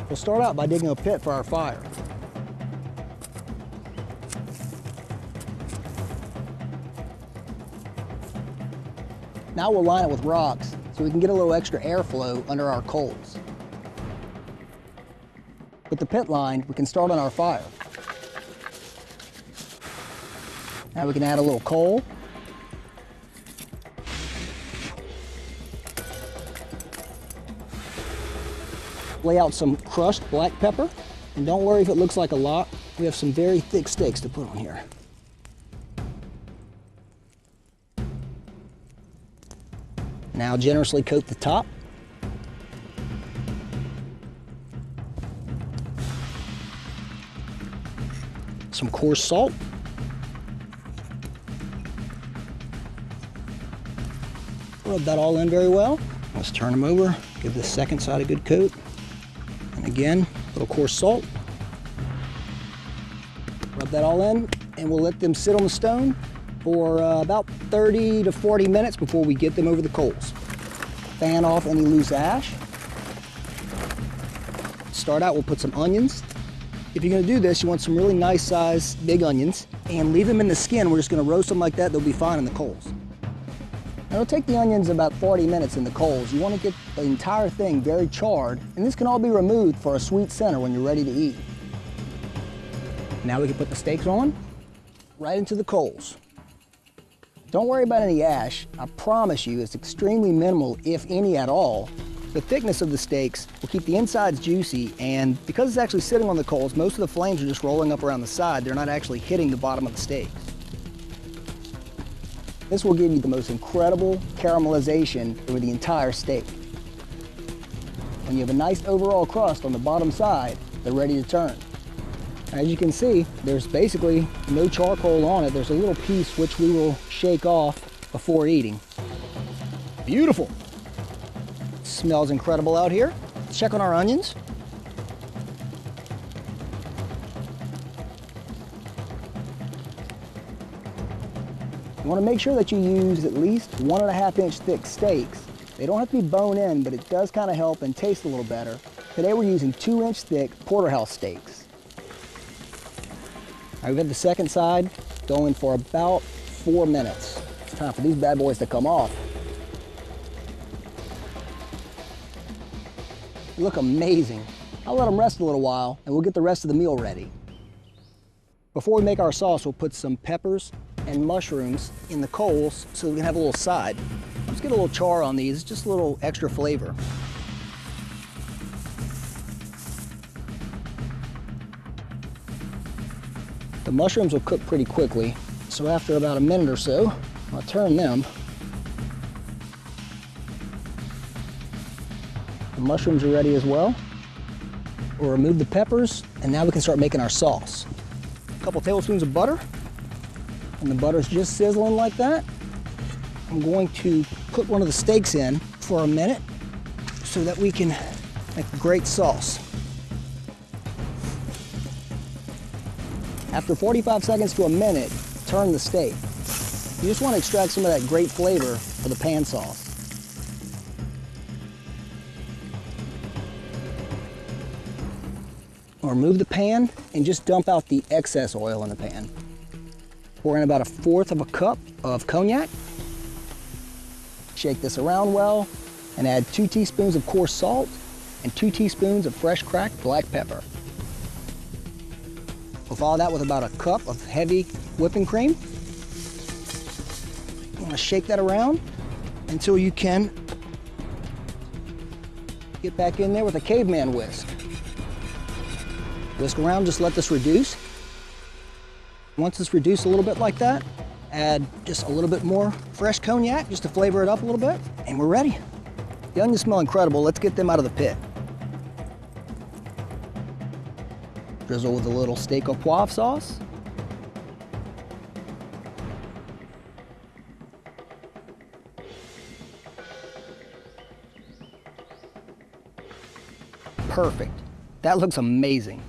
We'll start out by digging a pit for our fire. Now we'll line it with rocks so we can get a little extra airflow under our coals. With the pit lined, we can start on our fire. Now we can add a little coal. Lay out some crushed black pepper. And don't worry if it looks like a lot. We have some very thick steaks to put on here. Now generously coat the top. Some coarse salt. Rub that all in very well. Let's turn them over, give the second side a good coat. And again, a little coarse salt. Rub that all in, and we'll let them sit on the stone for about 30 to 40 minutes before we get them over the coals. Fan off any loose ash. Start out, we'll put some onions. If you're gonna do this, you want some really nice size big onions, and leave them in the skin. We're just gonna roast them like that. They'll be fine in the coals. Now, it'll take the onions about 40 minutes in the coals. You want to get the entire thing very charred, and this can all be removed for a sweet center when you're ready to eat. Now we can put the steaks on, right into the coals. Don't worry about any ash. I promise you it's extremely minimal, if any at all. The thickness of the steaks will keep the insides juicy, and because it's actually sitting on the coals, most of the flames are just rolling up around the side. They're not actually hitting the bottom of the steaks. This will give you the most incredible caramelization over the entire steak. When you have a nice overall crust on the bottom side, they're ready to turn. As you can see, there's basically no charcoal on it. There's a little piece which we will shake off before eating. Beautiful. Smells incredible out here. Let's check on our onions. You want to make sure that you use at least 1.5 inch thick steaks. They don't have to be bone in, but it does kind of help and taste a little better. Today we're using 2 inch thick porterhouse steaks. All right, we've had the second side going for about 4 minutes. It's time for these bad boys to come off. They look amazing. I'll let them rest a little while and we'll get the rest of the meal ready. Before we make our sauce, we'll put some peppers and mushrooms in the coals so we can have a little side. Let's get a little char on these, just a little extra flavor. The mushrooms will cook pretty quickly, so after about a minute or so, I'll turn them. The mushrooms are ready as well. We'll remove the peppers, and now we can start making our sauce. A couple tablespoons of butter. And the butter's just sizzling like that. I'm going to put one of the steaks in for a minute so that we can make a great sauce. After 45 seconds to a minute, turn the steak. You just want to extract some of that great flavor for the pan sauce. I'll remove the pan and just dump out the excess oil in the pan. Pour in about 1/4 cup of cognac. Shake this around well and add 2 teaspoons of coarse salt and 2 teaspoons of fresh cracked black pepper. We'll follow that with about 1 cup of heavy whipping cream. You want to shake that around until you can get back in there with a caveman whisk. Whisk around, just let this reduce. Once it's reduced a little bit like that, add just a little bit more fresh cognac just to flavor it up a little bit, and we're ready. The onions smell incredible. Let's get them out of the pit. Drizzle with a little steak au poivre sauce. Perfect. That looks amazing.